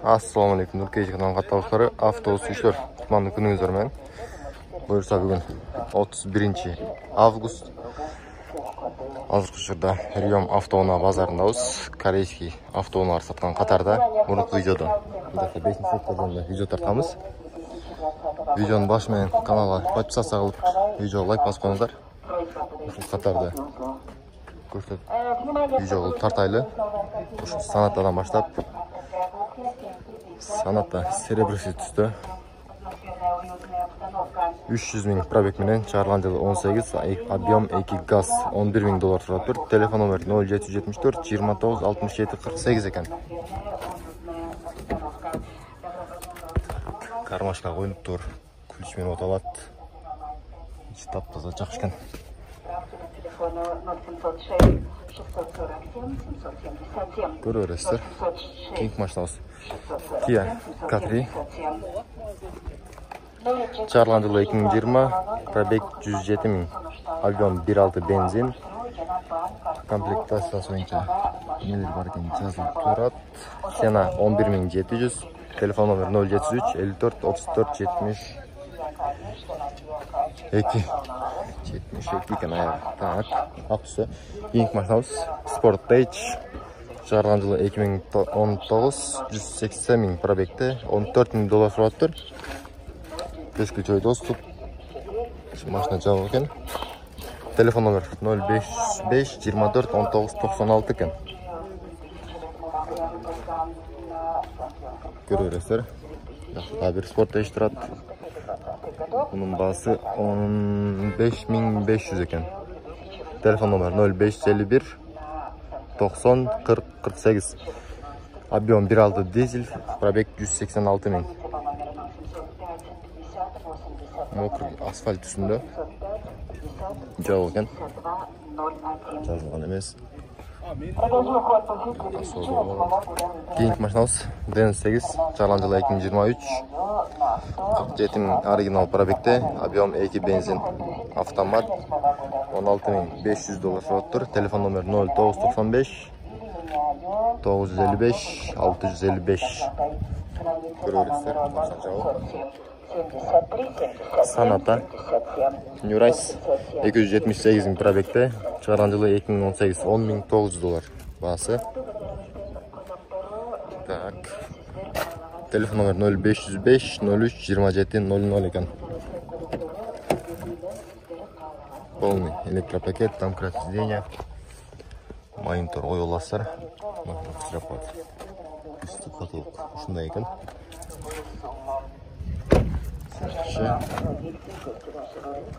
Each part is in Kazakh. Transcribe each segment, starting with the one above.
Assalamu alaikum, Nurkej kanalының қатысушылары. Автобус үшілер құтманды күніңіздер мен. Бұйырса бүгін 31 август. Азыркы жерде Риом автоуна базарындабыз. Корейский автоуналар сатқан қатарда. Бұрынғы видеода 5 сектордан видео тартамыз. Видеоның башымен каналға подписация қылып, видеоға лайк басып қойыңыздар. Ушул қатарда видео қылып тартайлы. Ушул санаттан баштап санатта серебрісі түсті. 300 000 пробег менен чыгарылган жылы 18, объем 2 газ $11 000 турат тур. Телефон номер 0774 29 67 48 экен. Кармашка коюлуп тур. Ключмен оталат. Ичи таптаза жакшы экен. Көрө бересиздер. Кийинки машинабыз Kia Capri. Чыгарылган жылы 2020, пробег 107 000, объем 1.6 бензин. Комплектациясы боюнча эмелер бар экен жазылып турат. Цена 11 700. Телефон номер 073 54 34 72 екен аяғы. Так, ақ-түсі. Кийинки машинабыз Sport Page. Чыгарылган жылы 2019, 180 000 пробегте, $14 000 турат тур. Бешключевой доступ. Машина жабык экен. Телефон номер 055 24 19 96 экен. Көрө бересиздер. Бир Sport Page турат. Bunun баасы 15 500 экен. Телефон номер 0551 90 40 48. Объем 1.6 дизель, пробег 186 000. Мокрый асфальт үстүндө. Жабык экен. Жазылган эмес. Кийинки машинабыз DN8, чыгарылган жылы 2023. 47 000 оригинал пробегте, объем 2 бензин, автомат, $16 500 турат тур. Телефон номер 0995 955 655. Көрө бересиздер. Саната New Rise 278 000 пробегте, чыгарылган жылы 2018, $10 900 баасы. Так. Телефон номер 0505 03 27 00 экен. Полный электропакет, домкрат сиденья, монитор оюластар. Ушундай экен.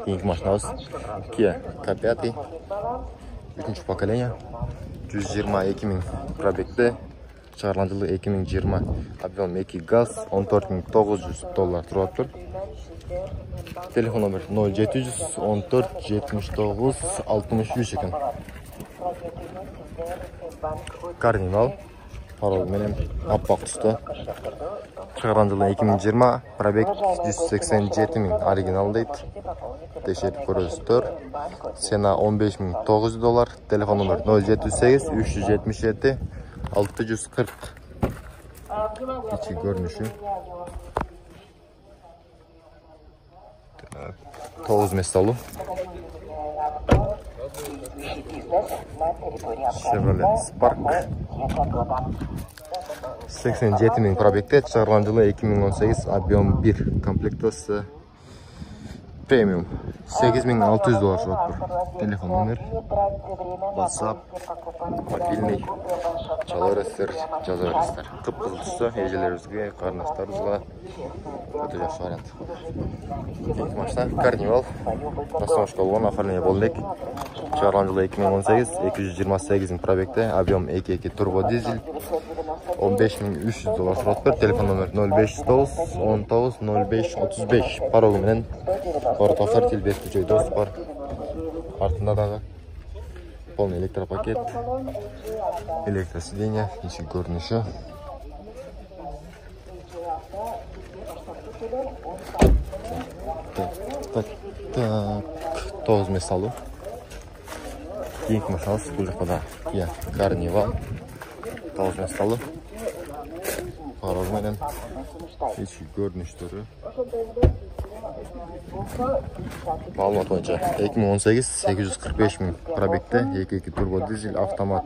Кийинки машинабыз Kia K5, 3-нчү поколение, 122 000 пробегте, чыгарылган жылы 2020, объем 2 газ, $14 900 турат тур. Телефон номер 0700 14 79 63 экен. Карнивал парол менен аппак түстө. Чыгарылган жылы 2020, пробег 187 000, оригинал дейт. Текшерип көрөсүздөр. Цена $15 900. Телефон номер 078 377 640. İçi görünüşü. 9 mesalı. Chevrolet Spark. 87 000 пробегте, чыгарылган жылы 2018, объем 1, комплектация премиум, $8600 турат тур. Телефон номер, WhatsApp, мобильный, чала бересиздер, жаза бересиздер. Кып-кызыл түстө, эжелерибизге, карындаштарыбызга өтө жакшы вариант. Кийинки машина Carnival, расстановка болгон, оформление болду элек. Чыгарылган жылы 2018, 228 000 пробегте, объем 2.2 турбо дизель, $15 300 турат тур. Телефон номер 0509 19 05 35. Парогу менен Портофертиль бешключевой доступ бар. Артында дагы полный электропакет, электросиденье, ички көрүнүшү. Так, 9 месалуу. Кийинки машинабыз бул жакта Kia Carnival. 9 месалуу. парол менен ички көрүнүштөрү. Маалымат боюнча 2018 845 000 пробегде 2.2 турбо дизель автомат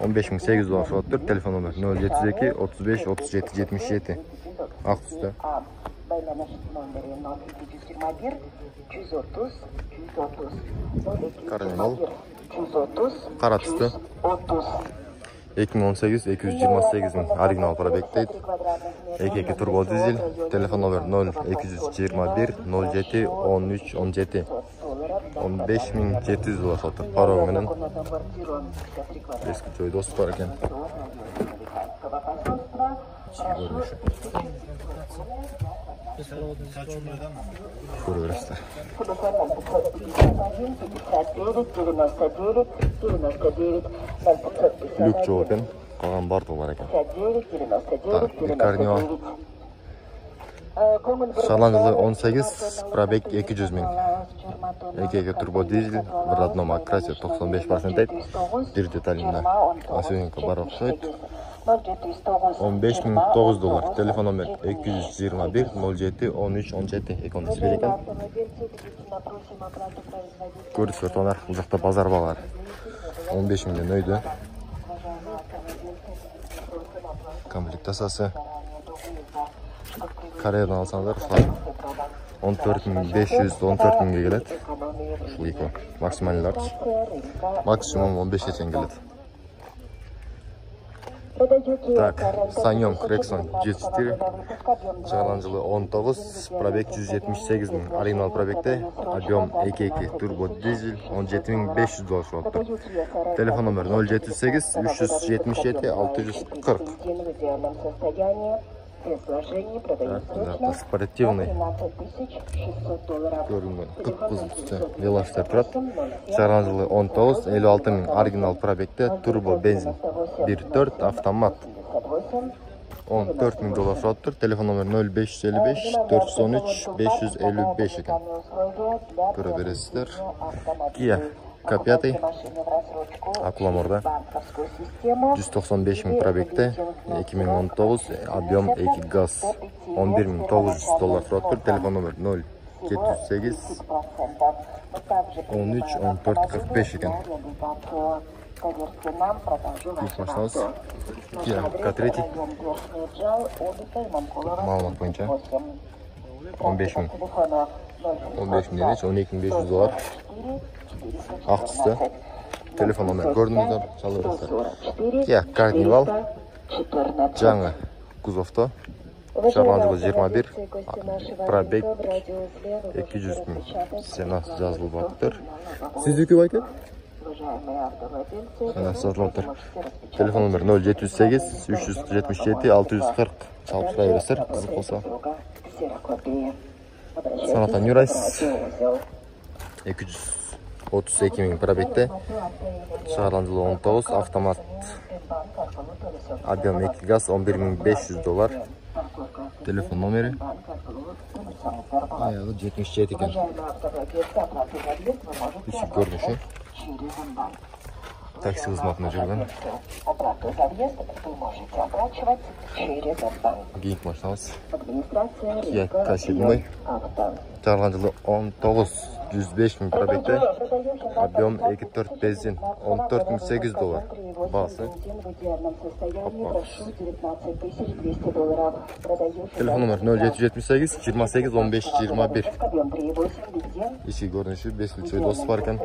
15.800 доллар соттур. Телефон номер 072 35 37 77. Ак түсті. Кардинал. Кара түсті. 2018 228 000 оригинал пробегдейт. 2.2 турбо дизель. Телефон номер 0221 07 13 17. 15.700 доллар соттур. Парол менен. Эски жой дос бар экен. Көрө бересиздер. Люк жок экен, калган бардыгы бар экен. Карнива. Шарландылы 18, пробег 200 000. 2.2 турбо дизель, в родном окрасе 95% айт. Бир деталинде освенка бар окшойт. 15.900 доллар. Телефон номер 221 07 13 17. Экономист бер экен. Көрүсүңөр тонар, бул жакта базар багар. 15 000ден өйдө. Комплект асасы. Кореядан алсаңдар, 14.500 14 000 келет. Ушул эки максималь ларч. Максимум 15 чейин келет. Так, Саньон Крексон G4, чыгарган жылы 19, пробег 178 000, оригинал пробегде, объем 2.2 турбо дизель 17.500 доллар соттур. Телефон номер 078 377 640. Так, спортивный көрүнгөн кып-кызыл түстө велосипед турат. Чыгарган жылы 19, 56 000, оригинал пробегде, турбо бензин 1.4 автомат 14 000 доллар соттур. Телефон номер 0555 413 555 экен. Көрө бересиздер. Kia K5 Акуламорда 195 000 пробегде, 2019, объем 2 газ 11 900 доллар соттур. Телефон номер 078 13 14 45 экен. Их машинабыз Kia K3 маалымат боюнча 15 000 денеч 12 500 доллар. Ак түстө. Телефон номер көрдүңүздөр, чалып бересиздер. Kia Carnival жаңы кузовто. Чыгарган жылы 21, пробег 200 000. Сена жазылып атыр. Сиздики байке? Сена жазылып атыр. Телефон номер 078 377 640. Чалып сурай бересиздер, кызык болсо. Sonata New Race 232 000 пробегде, чыгарган жылы 19, автомат, объем 2 газ 11 500 доллар. Телефон номери аягы 77 экен. Ички көрүнүшү. Такси кызматына жүргөн. Кийинки машинабыз Kia K7. Чыгарган жылы 19, 105 000 пробегде, объем 2.4 бензин 14 800 доллар. Баасы. Телефон номер 0778 28 15 21. Ички көрүнүшү 5 ключевой дос бар экен.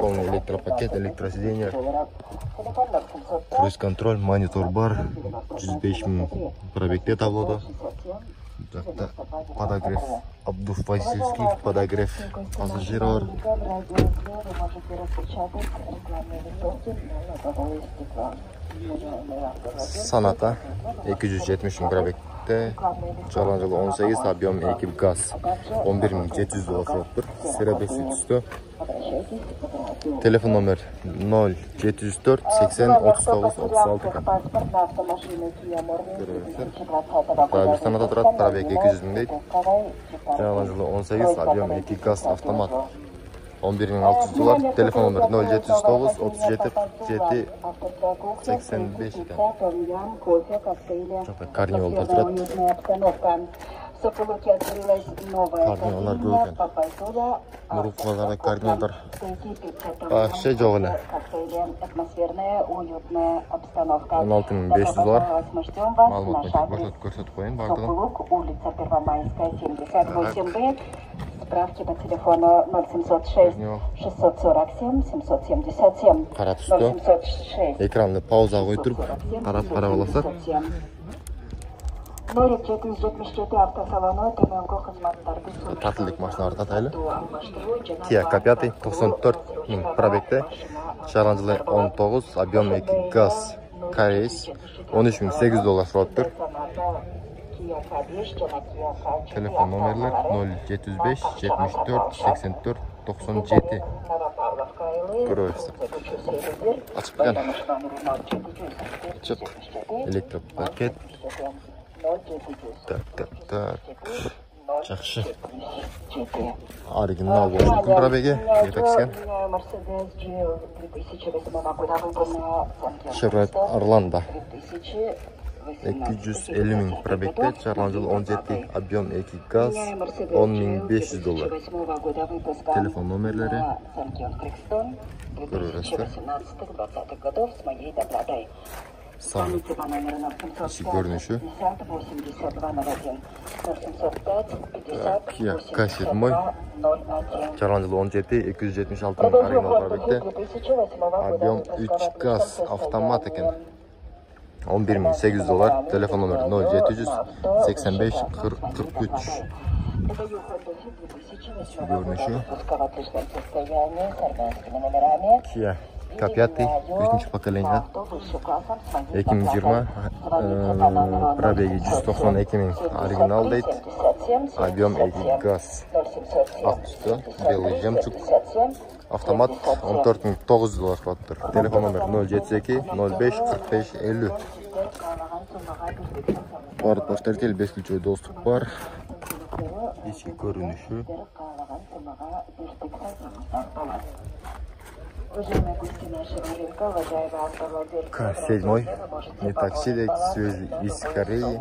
Полный электропакет, электросиденье, круиз контроль, монитор бар. 105 000 пробегде таблодо. Жакта подогрев, обдув водительский, подогрев пассажиров. Sonata 270 000 пробегде, чыгарган жылы 18, объем 2 газ 11 700 доллар соттур. Серебряный түстө. Телефон номер 0704 80 39 36 экен. Бир Sonata турат, пробег 200 000 дейт. Чыгарган жылы 18, объем 2 газ автомат 11.600 dolar. Telefon nomeri 0709 37 7 85 ekan. Jo'qa karnivalda turadi. Karnivallar ko'p ekan. Muruvvalarda karnivallar. Şey jo'g'ila. 16.500 dolar. Ma'lumotni ko'rsatib qo'ying, bardog'im. Улица Первомайская, 78Б. Справки по телефону 0706 647 777. Qarab turibdi. Ekranni pauza qo'yib turib, qarab olasan. 0777 avtosaloni temiryo'l xizmatlariga Tatillik mashinalar tatayli. Kia K5 94 ming probekda. Challenge 19, объем 2 gaz. Koreys 13.800 dolar so'rabdir. Telefon nomerlar 0705 74 84 97. Ko'ryapsiz. Açık ekan. Çık. Elektropaket. Tak. Yaxshi. Original bo'lgan probegi yetakchigan. Chevrolet Orlando 250 ming probekda, Challenge 17, объем 2 gaz, 10.500 dolar. Telefon nomerlari ko'rasizlar. Sağ içi görünüşü. Kia K7 Challenge 17 276 ming original probekda. Объем 3 gaz, avtomat ekan. 11.800 dolar. Telefon nomeri 0700 85 40 43. Görünüşü. Kia K5 3. поколение. 2020 пробеги 192 ming original deydi. Объем 2 gaz. Aqüstü, белый жемчуг. Автомат 14.900 dolar so'rabdir. Telefon nomeri 072 05 45 50. Повторитель бесключевой доступ бар. Içki görünüşü. K7 не такси, свежий из Кореи.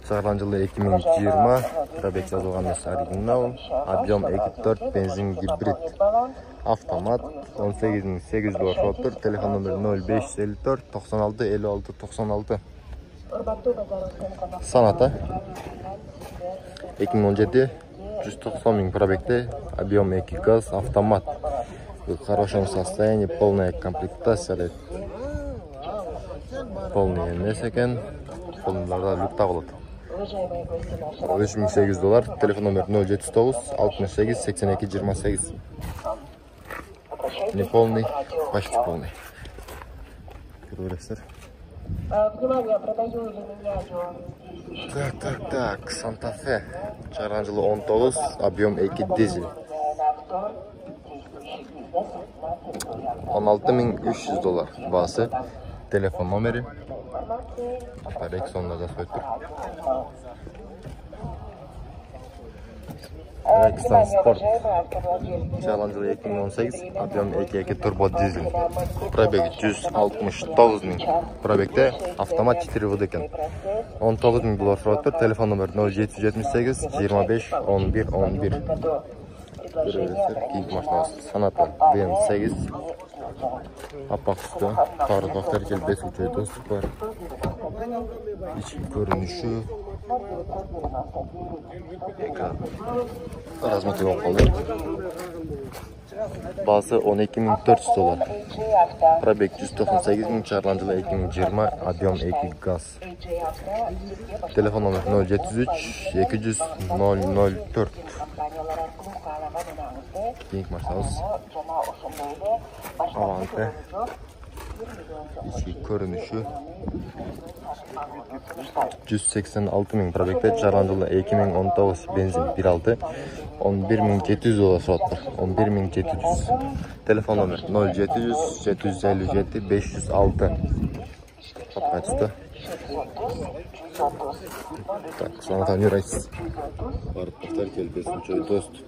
Challenge 2020, пробег жазылған оригинал, объем 2.4 бензин гибрид. Автомат 18.800 dolar so'rabdir. Telefon nomeri 0554 96 56 96. Sonata 2017 190 ming probekda, объем 2 gaz, автомат. В хорошем состоянии, полная комплектация. Полный емес екен. Полныйларда люк тағылады. 3800 dolar. Telefon nomeri 079 68 82 28. Не полный, почти полный. Көресіздер. Внимание, продаю или меняю. Так. Santa Fe. Challenge 19, объем 2 дизель. 16.300 dolar bası. Telefon nomeri. Parek sonunda söktür. Rexton Sport. Challenge 2018, объем 2.2 turbo dizel. Пробег 169 ming. Пробегде автомат 4 вд ekan. 19 ming dolar so'rabdir. Telefon nomeri 0778 25 11 11. Keyik mashinasi Sonata BM8. Apaq üstü. Tarih besuvchi do'st bor. İçki görünüşü. Ekran. Razmetli olmalı. Bası 12.400 dolar. Пробег 198 ming, Challenge 2020, объем 2 gaz. Telefon nomeri 0703 200 004. Keyik mashinasi Avante. İçki görünüşü. 186 ming probekda, Challenge 2019 benzin 1.6, 11.700 dolar so'rabdir. 11.700. Telefon nomeri 0700 757 506. Kapatıştı. Так, Sonata New Race. Var, повторитель бесключевой доступ.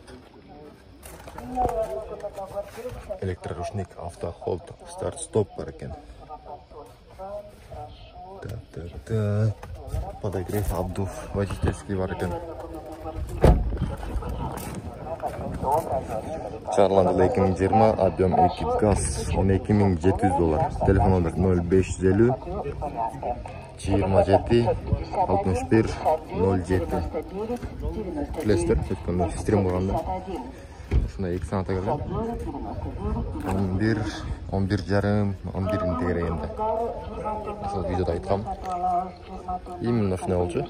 Электроручник, автохолд, старт-стоп бар екен. Так. Подогрев, обдув, водительский бар екен. Чараланды 2020, объем 2 газ, $12.700. Телефон номер 0550 27 61 07. Клестер, өткенде стрим болғанда. Шундай 2 сағат келген. 11 жарым, 11 тегерегенде. Сол видеода айтқам. Именно шундай болчу.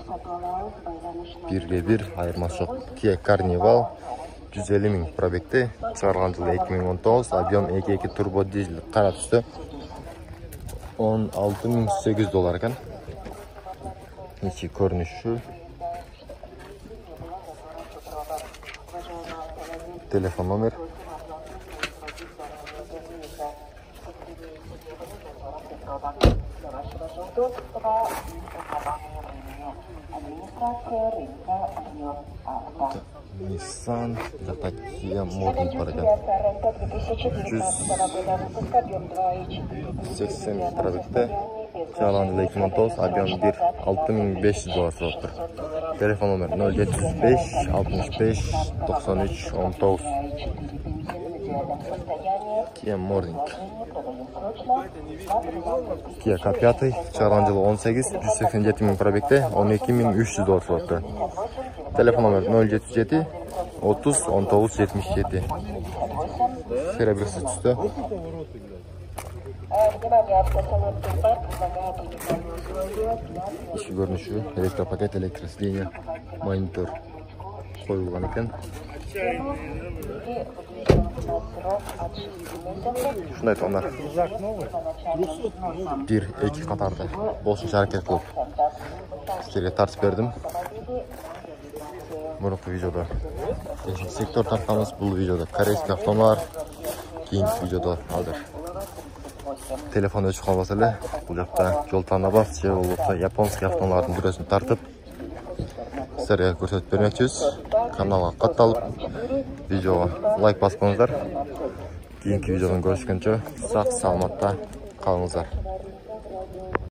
1-1 айырмасы жоқ. Kia Carnival 150 000 пробегте, чыгарылган жылы 2019, объем 2.2 турбо дизель кара түсті. $16.800 екен. Ичи көрүнүшү. Телефон номер. Nissan, жакта Kia Morning бар екен. 180 пробегте, чыгарылган 2019, объем 1.6500 соттур. Телефон номер 075 65 93 19. Kia Morning. Kia K5, чыгарылган жылы 18, 187 000 пробегте, $12.300 соттур. Телефон номер 077 30 19 77. Серебряный түсті. Ішкі көрініші, электропакет, электросредение, монитор қойылған екен. Шундай тондар. 1-2 қатарды болшынша әрекет қылып сіздерге тартып бердім. Мұрынғы видеода сектор тартқанымыз, бұл видеода корейский автомобиль, кейінгі видеода алдыр. Телефон өшіп қалмаса әлі, бұл жақта жол танабас, же болса японский автомобилардың бүресін тартып, сіздерге көрсетіп бермекчіміз. Каналға қатталып, видеоға лайк баспаңыздар. Кейінгі видеодан көрішкенше сақ саламатта қалыңыздар.